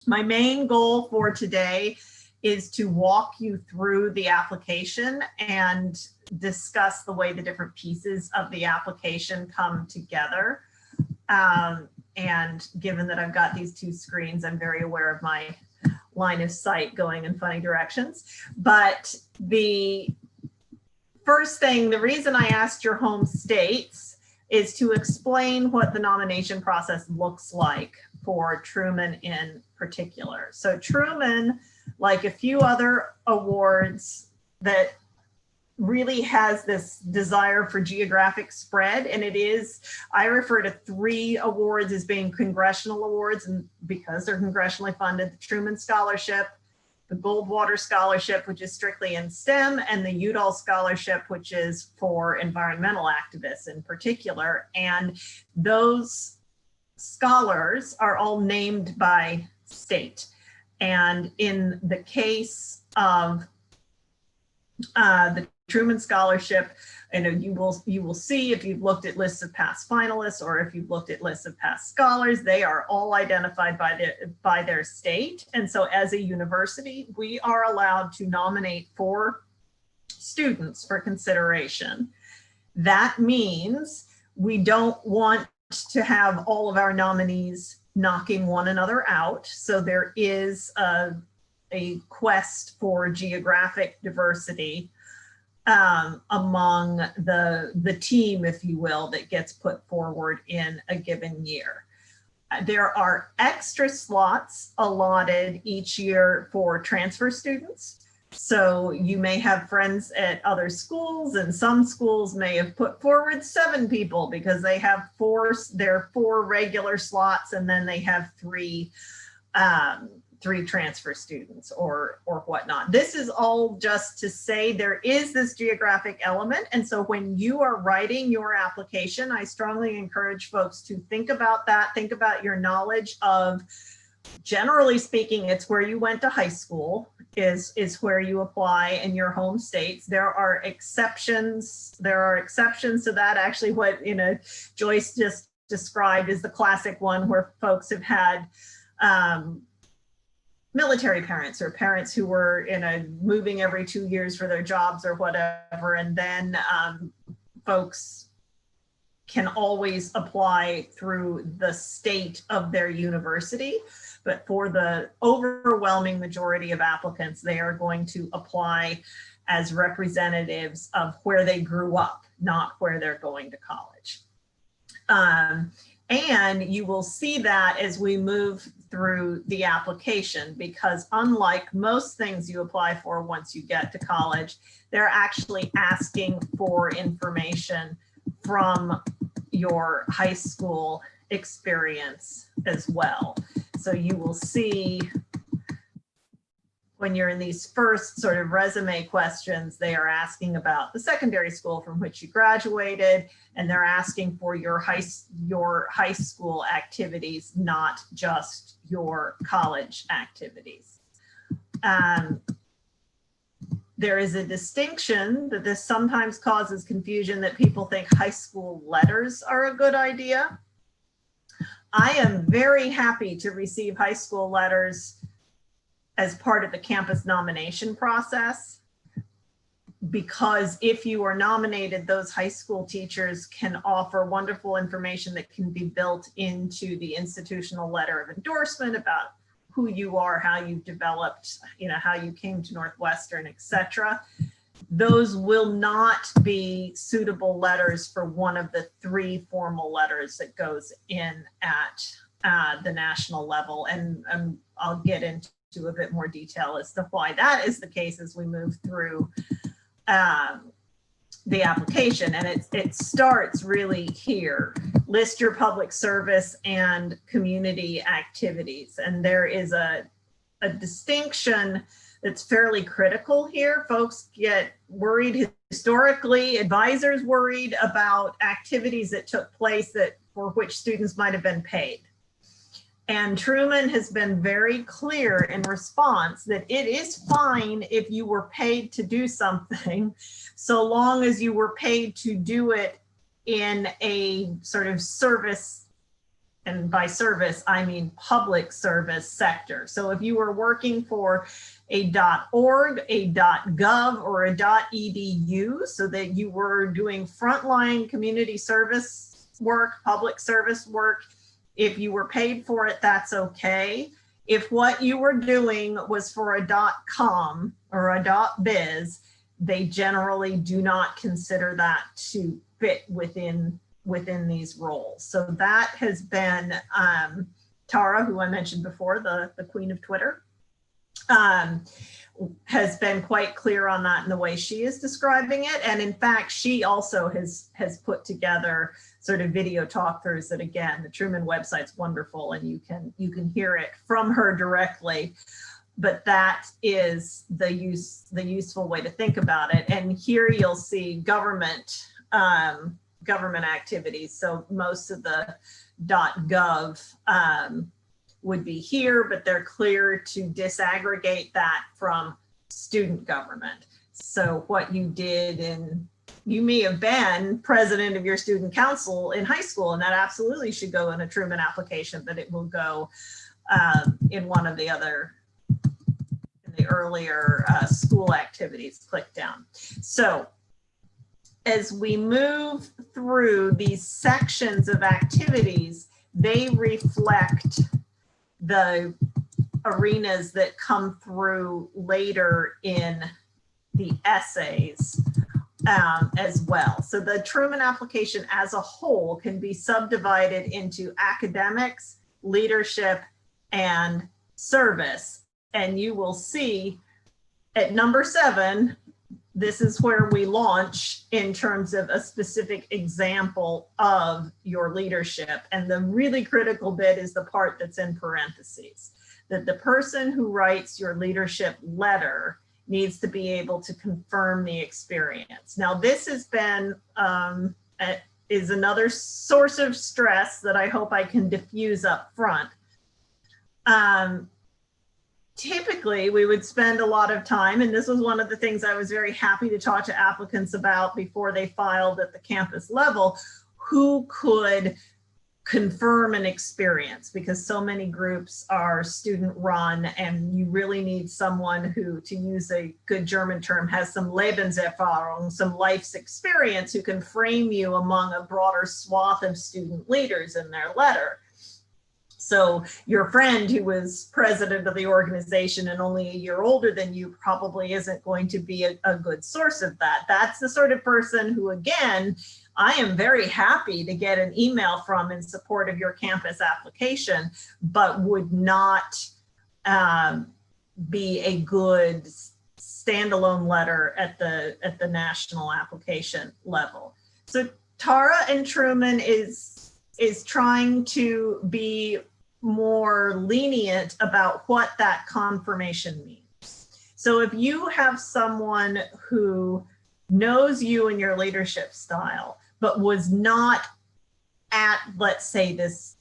My main goal for today is to walk you through the application and discuss the way the different pieces of the application come together. And given that I've got these two screens, I'm very aware of my line of sight going in funny directions. But the first thing, the reason I asked your home states is to explain what the nomination process looks like for Truman in particular. So Truman, like a few other awards, that really has this desire for geographic spread, and it is, I refer to 3 awards as being congressional awards, and because they're congressionally funded: the Truman Scholarship, the Goldwater Scholarship, which is strictly in STEM, and the Udall Scholarship, which is for environmental activists in particular. And those scholars are all named by state. And in the case of the Truman Scholarship, you will see, if you've looked at lists of past finalists or if you've looked at lists of past scholars, they are all identified by their state. And so as a university, we are allowed to nominate 4 students for consideration. That means we don't want to have all of our nominees knocking one another out. So there is a quest for geographic diversity among the team, if you will, that gets put forward in a given year. There are extra slots allotted each year for transfer students. So you may have friends at other schools, and some schools may have put forward 7 people because they have 4 regular slots, and then they have 3 transfer students or whatnot. This is all just to say there is this geographic element. And so when you are writing your application, I strongly encourage folks to think about that, think about your knowledge of, generally speaking, it's where you went to high school is where you apply in your home states. There are exceptions. There are exceptions to that. Actually, what Joyce just described is the classic one where folks have had military parents or parents who were moving every 2 years for their jobs or whatever, and then folks can always apply through the state of their university. But for the overwhelming majority of applicants, they are going to apply as representatives of where they grew up, not where they're going to college. And you will see that as we move through the application, because unlike most things you apply for once you get to college, they're actually asking for information from your high school experience as well. So you will see when you're in these first sort of resume questions, they are asking about the secondary school from which you graduated, and they're asking for your high school activities, not just your college activities. There is a distinction that this sometimes causes confusion, that people think high school letters are a good idea. I am very happy to receive high school letters as part of the campus nomination process, because if you are nominated, those high school teachers can offer wonderful information that can be built into the institutional letter of endorsement about who you are, how you've developed, how you came to Northwestern, etc. Those will not be suitable letters for one of the 3 formal letters that goes in at the national level. And I'll get into a bit more detail as to why that is the case as we move through the application. And it starts really here. List your public service and community activities. And there is a distinction that's fairly critical here. Folks get worried historically, advisors worried about activities that took place for which students might have been paid. And Truman has been very clear in response that it is fine if you were paid to do something, so long as you were paid to do it in a sort of service and by service, I mean public service sector. So if you were working for a .org, a .gov, or a .edu, so that you were doing frontline community service work, public service work, if you were paid for it, that's okay. If what you were doing was for a .com or a .biz, they generally do not consider that to fit within these roles. So that has been Tara, who I mentioned before, the queen of Twitter, has been quite clear on that in the way she is describing it. And in fact, she also has put together sort of video talk-throughs that, again, the Truman website's wonderful and you can hear it from her directly. But that is the useful way to think about it. And here you'll see government activities. So most of the .gov would be here, but they're clear to disaggregate that from student government. So what you did you may have been president of your student council in high school, and that absolutely should go in a Truman application, but it will go in one of the other, in the earlier school activities. Click down. So as we move through these sections of activities, they reflect the arenas that come through later in the essays as well. So the Truman application as a whole can be subdivided into academics, leadership, and service. And you will see at number 7, this is where we launch in terms of a specific example of your leadership. And the really critical bit is the part that's in parentheses, that the person who writes your leadership letter needs to be able to confirm the experience. Now, this has been, is another source of stress that I hope I can diffuse up front. Typically, we would spend a lot of time, and this was one of the things I was very happy to talk to applicants about before they filed at the campus level, who could confirm an experience, because so many groups are student run and you really need someone who, to use a good German term, has some Lebenserfahrung, some life's experience, who can frame you among a broader swath of student leaders in their letter. So your friend who was president of the organization and only a year older than you probably isn't going to be a good source of that. That's the sort of person who, again, I am very happy to get an email from in support of your campus application, but would not be a good standalone letter at the national application level. So Tara and Truman is trying to be more lenient about what that confirmation means. So if you have someone who knows you and your leadership style, but was not at, let's say, this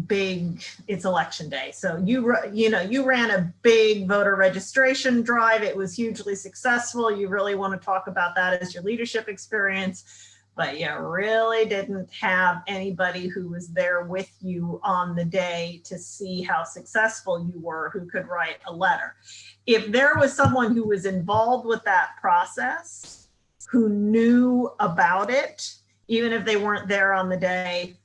big, it's election day. So you ran a big voter registration drive. It was hugely successful. You really want to talk about that as your leadership experience, but you really didn't have anybody who was there with you on the day to see how successful you were, who could write a letter. If there was someone who was involved with that process, who knew about it, even if they weren't there on the day,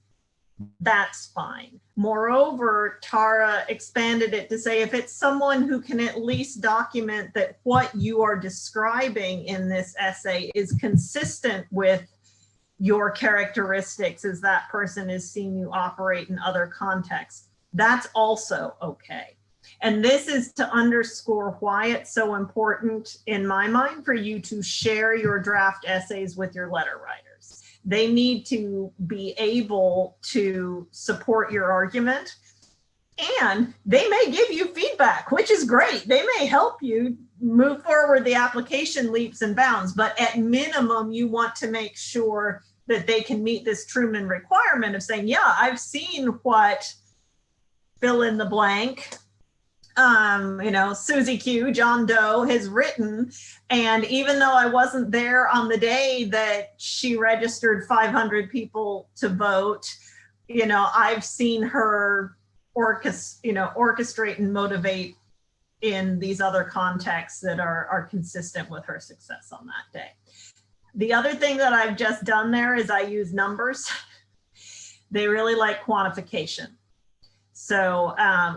that's fine. Moreover, Tara expanded it to say if it's someone who can at least document that what you are describing in this essay is consistent with your characteristics as that person is seeing you operate in other contexts, that's also okay. And this is to underscore why it's so important, in my mind, for you to share your draft essays with your letter writers. They need to be able to support your argument, and they may give you feedback, which is great. They may help you move forward the application leaps and bounds, but at minimum, you want to make sure that they can meet this Truman requirement of saying, yeah, I've seen what fill in the blank, Susie Q, John Doe has written. And even though I wasn't there on the day that she registered 500 people to vote, I've seen her orchestrate and motivate in these other contexts that are consistent with her success on that day. The other thing that I've just done there is I use numbers. They really like quantification. So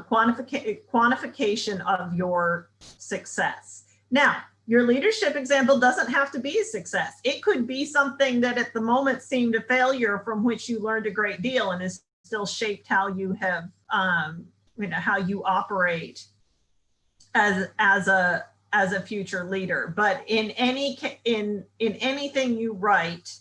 quantification of your success. Now, your leadership example doesn't have to be a success. It could be something that at the moment seemed a failure from which you learned a great deal and has still shaped how you have, how you operate as a future leader. But in anything you write,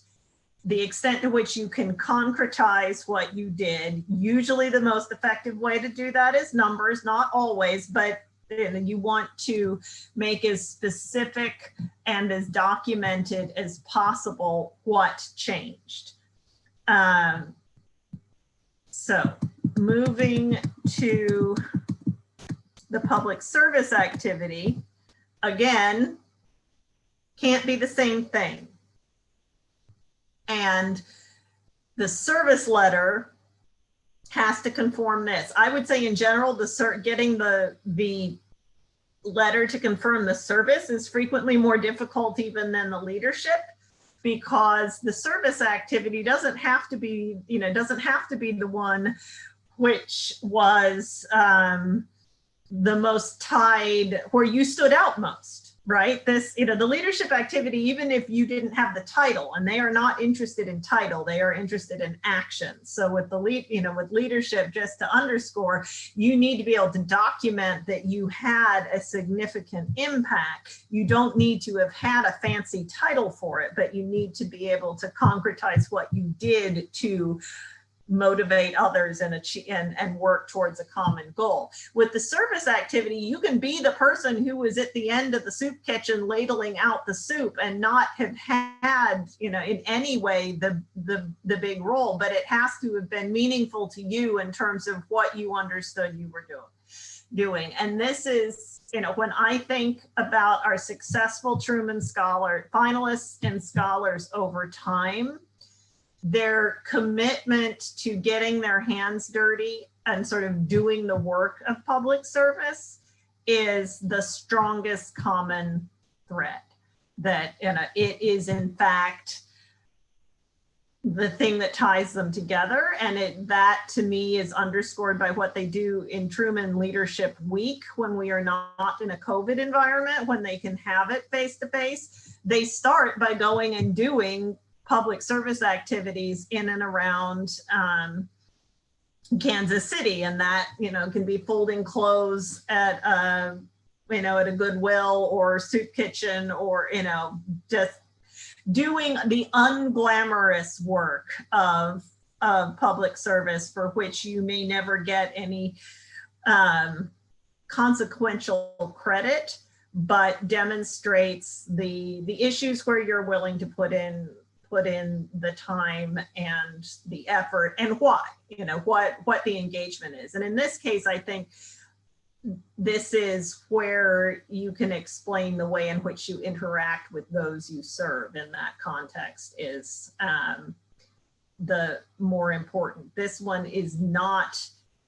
the extent to which you can concretize what you did, usually the most effective way to do that is numbers, not always, but you want to make as specific and as documented as possible what changed. So moving to the public service activity, again, can't be the same thing. And the service letter has to conform this. I would say in general, getting the letter to confirm the service is frequently more difficult even than the leadership, because the service activity doesn't have to be the one which was the most tied, where you stood out most, right? The leadership activity, even if you didn't have the title, and they are not interested in title, they are interested in action. So with with leadership, just to underscore, you need to be able to document that you had a significant impact. You don't need to have had a fancy title for it, but you need to be able to concretize what you did to motivate others and work towards a common goal. With the service activity, you can be the person who was at the end of the soup kitchen ladling out the soup and not have had, in any way the big role, but it has to have been meaningful to you in terms of what you understood you were doing. And this is, when I think about our successful Truman Scholar finalists and scholars over time, their commitment to getting their hands dirty and sort of doing the work of public service is the strongest common thread. That it is in fact the thing that ties them together, and that to me is underscored by what they do in Truman Leadership Week when we are not in a COVID environment, when they can have it face to face. They start by going and doing public service activities in and around Kansas City, and that can be folding clothes at a Goodwill or soup kitchen, or just doing the unglamorous work of public service for which you may never get any consequential credit, but demonstrates the issues where you're willing to put in the time and the effort, and what the engagement is. And in this case, I think this is where you can explain the way in which you interact with those you serve in that context is the more important. This one is not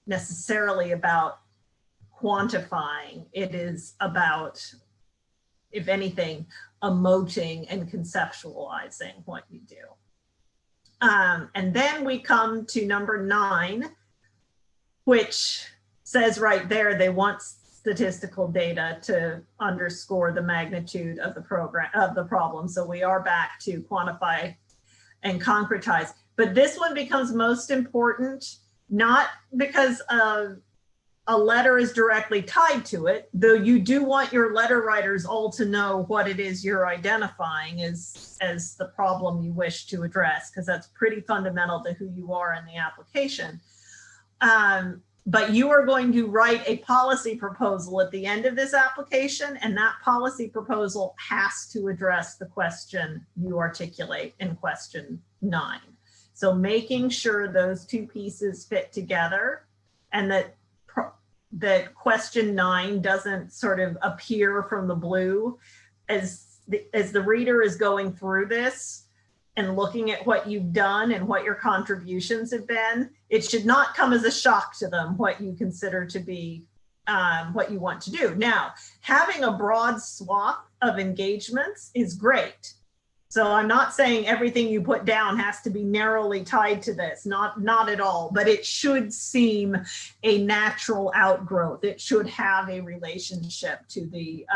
necessarily about quantifying. It is about, if anything, emoting and conceptualizing what you do. And then we come to number 9, which says right there they want statistical data to underscore the magnitude of the problem. So we are back to quantify and concretize. But this one becomes most important, not because a letter is directly tied to it, though you do want your letter writers all to know what it is you're identifying as the problem you wish to address, because that's pretty fundamental to who you are in the application. But you are going to write a policy proposal at the end of this application, and that policy proposal has to address the question you articulate in question 9. So making sure those two pieces fit together, and that question 9 doesn't sort of appear from the blue as the reader is going through this. and looking at what you've done and what your contributions have been, it should not come as a shock to them what you consider to be what you want to do. Now, having a broad swath of engagements is great. So I'm not saying everything you put down has to be narrowly tied to this, not at all, but it should seem a natural outgrowth. It should have a relationship to the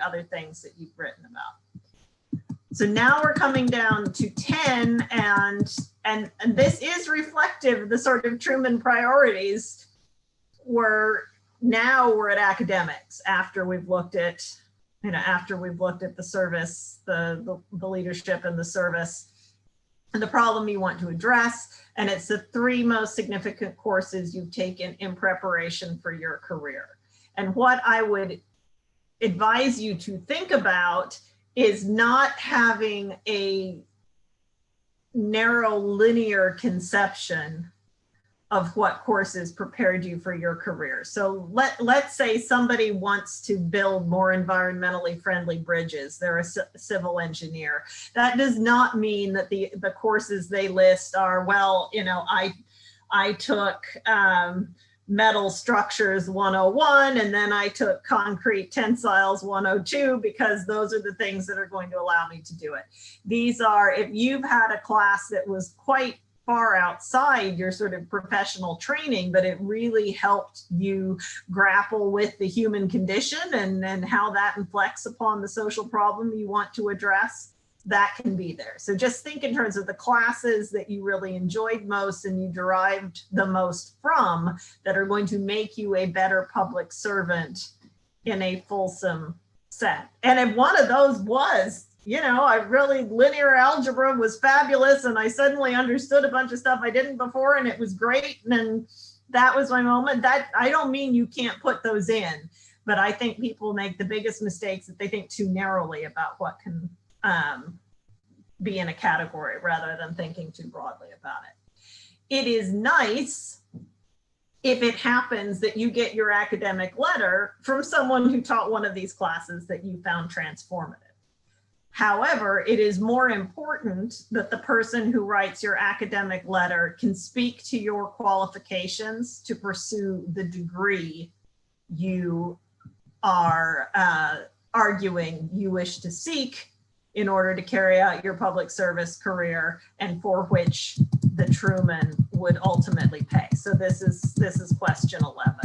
other things that you've written about. So now we're coming down to 10, and this is reflective of the sort of Truman priorities. Now we're at academics after we've looked at, after we've looked at the service, the leadership and the service, and the problem you want to address. And it's the 3 most significant courses you've taken in preparation for your career. And what I would advise you to think about is not having a narrow linear conception of what courses prepared you for your career. So let's say somebody wants to build more environmentally friendly bridges. They're a civil engineer. That does not mean that the courses they list are, well, I took metal structures 101, and then I took concrete tensiles 102, because those are the things that are going to allow me to do it. These are, if you've had a class that was quite far outside your sort of professional training, but it really helped you grapple with the human condition and how that inflects upon the social problem you want to address, that can be there. So just think in terms of the classes that you really enjoyed most and you derived the most from, that are going to make you a better public servant in a fulsome set. And if one of those was, linear algebra was fabulous, and I suddenly understood a bunch of stuff I didn't before, and it was great, and that was my moment. That, I don't mean you can't put those in, but I think people make the biggest mistakes that they think too narrowly about what can be in a category rather than thinking too broadly about it. It is nice if it happens that you get your academic letter from someone who taught one of these classes that you found transformative. However, it is more important that the person who writes your academic letter can speak to your qualifications to pursue the degree you are arguing you wish to seek in order to carry out your public service career, and for which the Truman would ultimately pay. So this is question 11.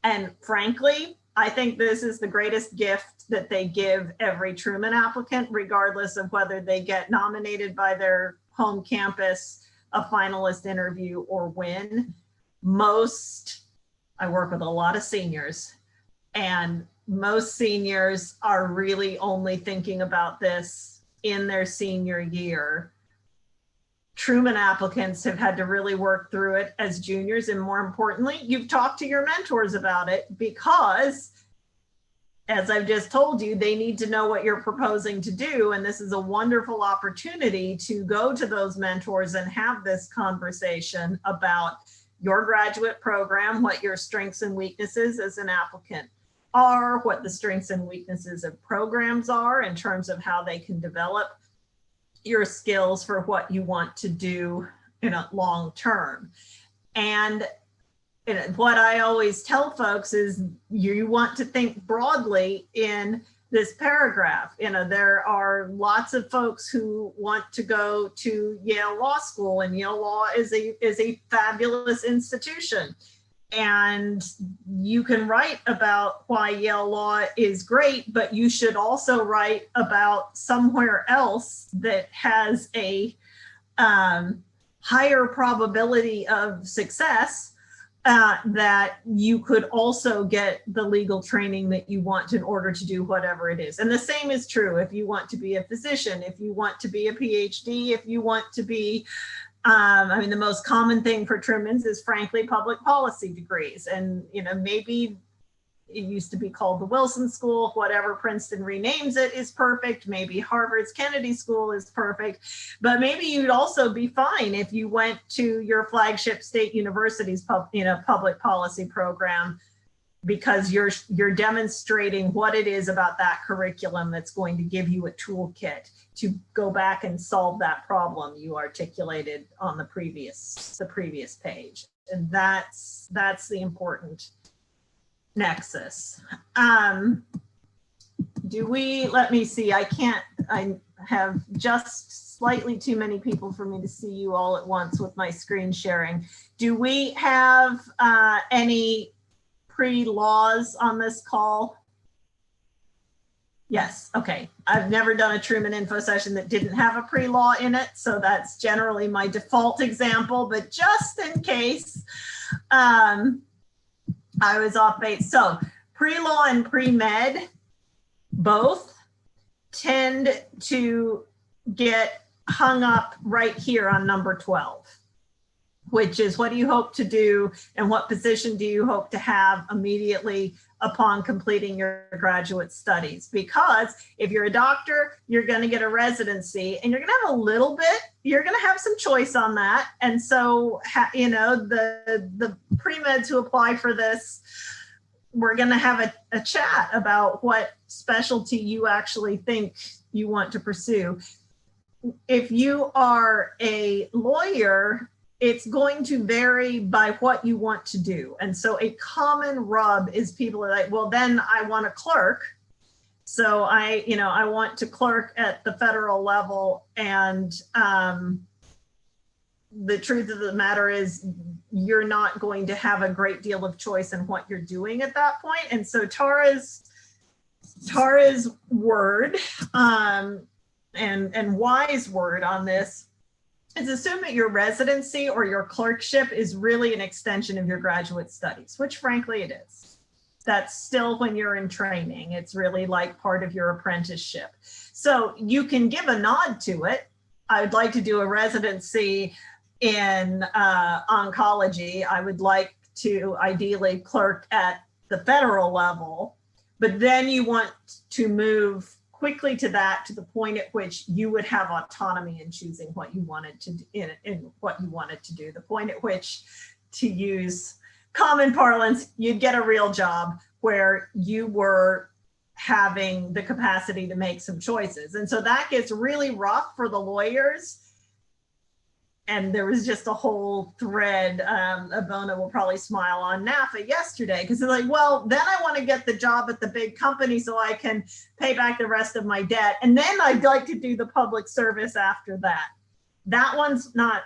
And frankly, I think this is the greatest gift that they give every Truman applicant, regardless of whether they get nominated by their home campus, a finalist interview, or win. I work with a lot of seniors, and most seniors are really only thinking about this in their senior year. Truman applicants have had to really work through it as juniors, and more importantly, you've talked to your mentors about it, because, as I've just told you, they need to know what you're proposing to do, and this is a wonderful opportunity to go to those mentors and have this conversation about your graduate program, what your strengths and weaknesses as an applicant are, what the strengths and weaknesses of programs are in terms of how they can develop your skills for what you want to do in a long term. And what I always tell folks is you want to think broadly in this paragraph. There are lots of folks who want to go to Yale Law School, and Yale Law is a fabulous institution. And you can write about why Yale Law is great, but you should also write about somewhere else that has a higher probability of success, that you could also get the legal training that you want in order to do whatever it is. And the same is true if you want to be a physician, if you want to be a PhD, if you want to be the most common thing for Trumans is frankly public policy degrees. And, maybe it used to be called the Wilson School, whatever Princeton renames it is perfect. Maybe Harvard's Kennedy School is perfect, but maybe you'd also be fine if you went to your flagship state university's public policy program because you're demonstrating what it is about that curriculum that's going to give you a toolkit to go back and solve that problem you articulated on the previous page. And that's the important nexus. Let me see, I have just slightly too many people for me to see you all at once with my screen sharing. Do we have any pre-laws on this call? Yes, okay. I've never done a Truman Info session that didn't have a pre-law in it, so that's generally my default example, but just in case I was off base. So pre-law and pre-med both tend to get hung up right here on number 12. Which is, what do you hope to do and what position do you hope to have immediately upon completing your graduate studies? Because if you're a doctor, you're going to get a residency and you're going to have a little bit, you're going to have some choice on that. And so, the pre-meds who apply for this, we're going to have a chat about what specialty you actually think you want to pursue. If you are a lawyer, it's going to vary by what you want to do. And so a common rub is people are like, well, then I want to clerk. So I want to clerk at the federal level. And the truth of the matter is you're not going to have a great deal of choice in what you're doing at that point. And so Tara's word and wise word on this is assume that your residency or your clerkship is really an extension of your graduate studies, which frankly it is. That's still when you're in training. It's really like part of your apprenticeship. So you can give a nod to it. I would like to do a residency in oncology. I would like to ideally clerk at the federal level, but then you want to move quickly to the point at which you would have autonomy in choosing what you wanted to do, in what you wanted to do. The point at which, to use common parlance, you'd get a real job where you were having the capacity to make some choices. And so that gets really rough for the lawyers. And there was just a whole thread, Abona will probably smile on NAFA yesterday, because they're like, well, then I want to get the job at the big company so I can pay back the rest of my debt. And then I'd like to do the public service after that. That one's not,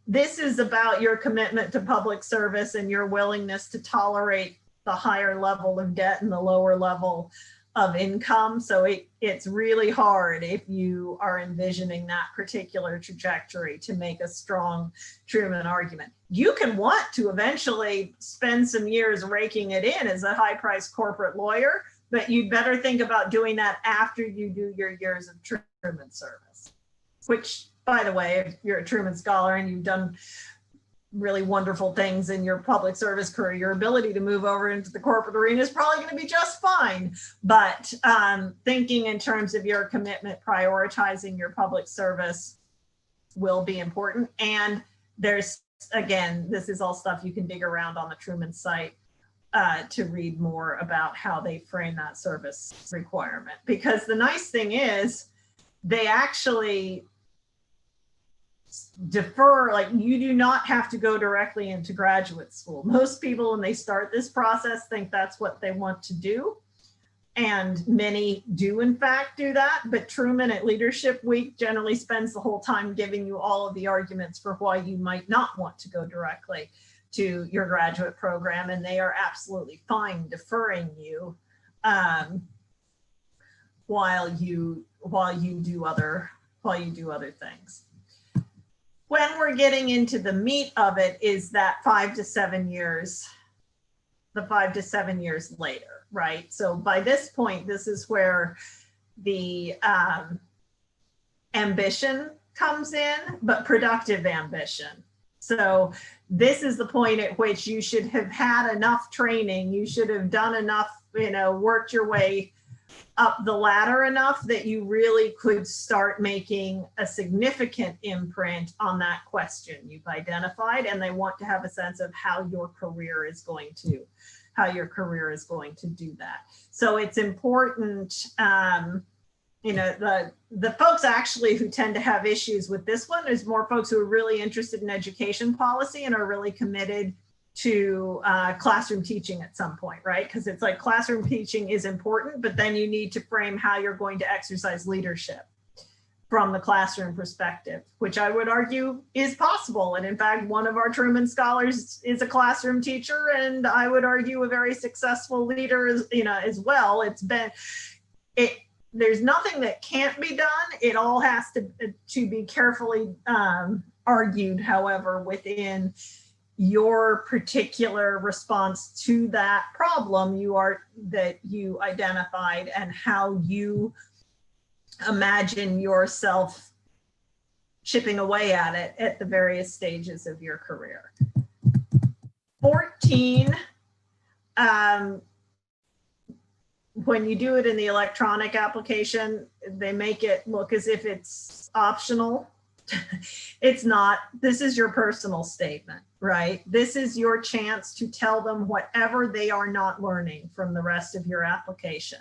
this is about your commitment to public service and your willingness to tolerate the higher level of debt and the lower level of income. So it's really hard if you are envisioning that particular trajectory to make a strong Truman argument. You can want to eventually spend some years raking it in as a high-priced corporate lawyer, but you'd better think about doing that after you do your years of Truman service, which, by the way, if you're a Truman Scholar and you've done really wonderful things in your public service career, your ability to move over into the corporate arena is probably going to be just fine. But thinking in terms of your commitment, prioritizing your public service will be important. And there's, again, this is all stuff you can dig around on the Truman site to read more about how they frame that service requirement. Because the nice thing is they actually defer, like you do not have to go directly into graduate school. Most people, when they start this process, think that's what they want to do. And many do in fact do that, but Truman at Leadership Week generally spends the whole time giving you all of the arguments for why you might not want to go directly to your graduate program, and they are absolutely fine deferring you while you do other things. When we're getting into the meat of it is that 5 to 7 years, the 5 to 7 years later, right? So by this point, this is where the ambition comes in, but productive ambition. So this is the point at which you should have had enough training. You should have done enough, worked your way up the ladder enough that you really could start making a significant imprint on that question you've identified, and they want to have a sense of how your career is going to do that. So it's important, you know, the folks actually who tend to have issues with this one is more folks who are really interested in education policy and are really committed to classroom teaching at some point, right? Because it's like classroom teaching is important, but then you need to frame how you're going to exercise leadership from the classroom perspective, which I would argue is possible. And in fact, one of our Truman Scholars is a classroom teacher, and I would argue a very successful leader, you know, as well. There's nothing that can't be done. It all has to be carefully argued, however, within your particular response to that problem that you identified, and how you imagine yourself chipping away at it at the various stages of your career. 14, when you do it in the electronic application, they make it look as if it's optional. It's not. This is your personal statement, right? This is your chance to tell them whatever they are not learning from the rest of your application.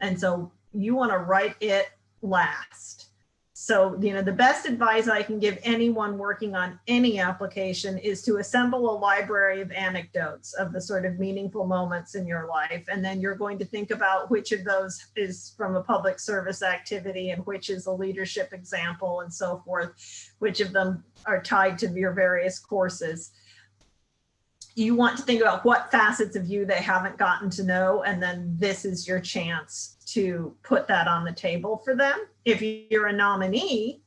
And so you want to write it last. So, you know, the best advice I can give anyone working on any application is to assemble a library of anecdotes of the sort of meaningful moments in your life. And then you're going to think about which of those is from a public service activity and which is a leadership example and so forth, which of them are tied to your various courses. You want to think about what facets of you they haven't gotten to know, and then this is your chance to put that on the table for them. If you're a nominee,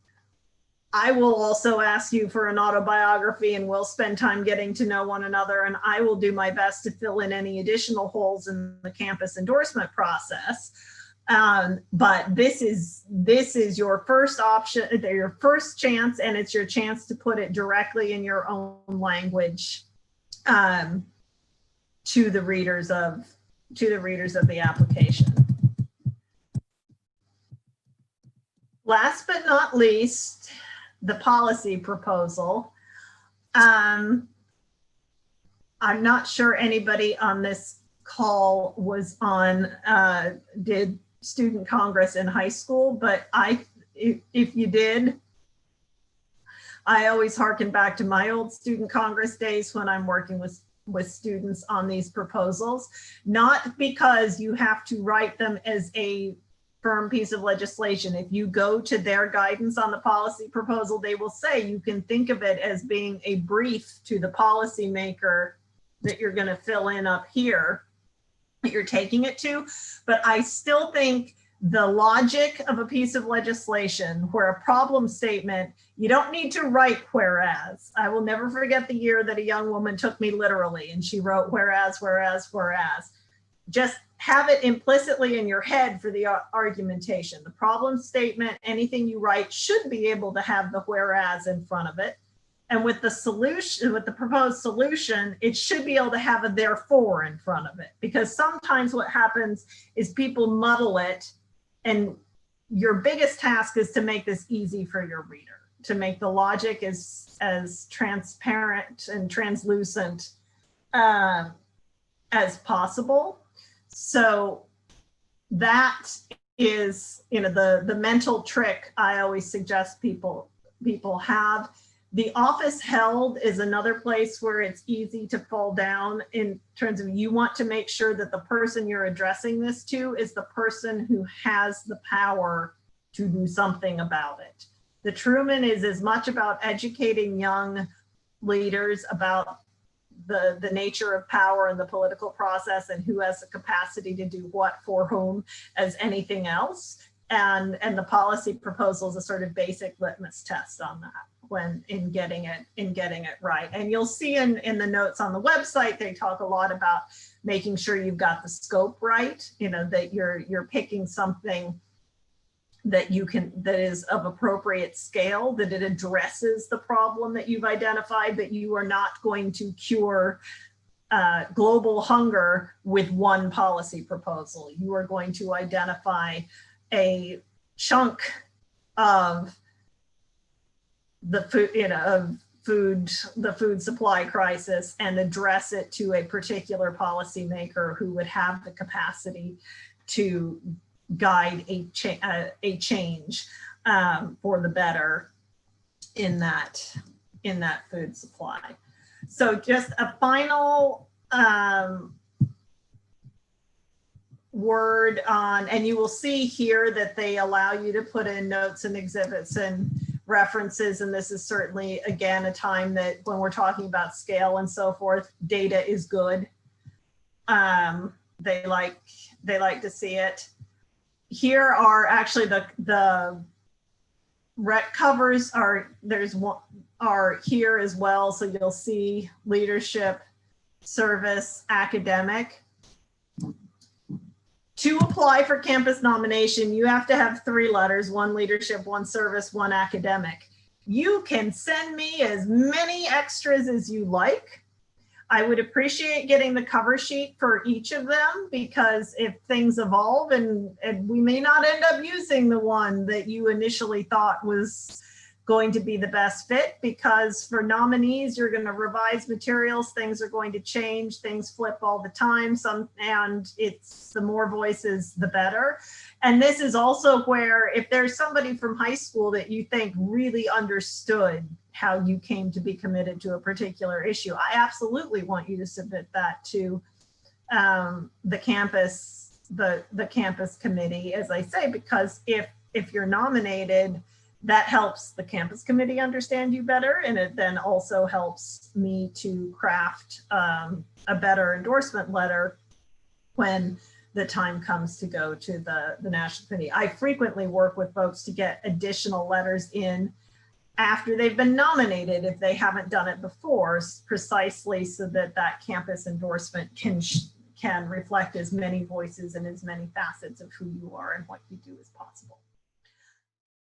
I will also ask you for an autobiography, and we'll spend time getting to know one another, and I will do my best to fill in any additional holes in the campus endorsement process. But this is your first option, your first chance, and it's your chance to put it directly in your own language to the readers of the application. Last but not least, the policy proposal. I'm not sure anybody on this call was on did student congress in high school, but if you did, I always harken back to my old student congress days when I'm working with students on these proposals, not because you have to write them as a firm piece of legislation. If you go to their guidance on the policy proposal, they will say you can think of it as being a brief to the policymaker that you're going to fill in up here, that you're taking it to. But I still think the logic of a piece of legislation where a problem statement, you don't need to write whereas. I will never forget the year that a young woman took me literally and she wrote whereas, whereas, whereas. Just have it implicitly in your head for the argumentation. The problem statement, anything you write should be able to have the whereas in front of it. And with the solution, with the proposed solution, it should be able to have a therefore in front of it. Because sometimes what happens is people muddle it, and your biggest task is to make this easy for your reader, to make the logic as transparent and translucent as possible. So that is, you know, the mental trick I always suggest people have. The office held is another place where it's easy to fall down in terms of you want to make sure that the person you're addressing this to is the person who has the power to do something about it. The Truman is as much about educating young leaders about the nature of power and the political process and who has the capacity to do what for whom as anything else. And the policy proposal is a sort of basic litmus test on that when in getting it right. And you'll see in the notes on the website, they talk a lot about making sure you've got the scope right, you know, that you're picking something that is of appropriate scale, that it addresses the problem that you've identified, that you are not going to cure global hunger with one policy proposal. You are going to identify a chunk of the food, the food supply crisis and address it to a particular policymaker who would have the capacity to guide a change for the better in that food supply. So just a final word on, and you will see here that they allow you to put in notes and exhibits and references, and this is certainly, again, a time that when we're talking about scale and so forth, data is good. They like to see it. Here are actually the rec covers are here as well, so you'll see leadership, service, academic. To apply for campus nomination, you have to have 3 letters: 1 leadership, 1 service, 1 academic. You can send me as many extras as you like. I would appreciate getting the cover sheet for each of them, because if things evolve and we may not end up using the one that you initially thought was going to be the best fit, because for nominees, you're going to revise materials, things are going to change, things flip all the time, and it's the more voices, the better. And this is also where, if there's somebody from high school that you think really understood how you came to be committed to a particular issue, I absolutely want you to submit that to the campus committee, as I say, because if you're nominated, that helps the campus committee understand you better, and it then also helps me to craft a better endorsement letter when the time comes to go to the national committee. I frequently work with folks to get additional letters in after they've been nominated, if they haven't done it before, precisely so that that campus endorsement can reflect as many voices and as many facets of who you are and what you do as possible.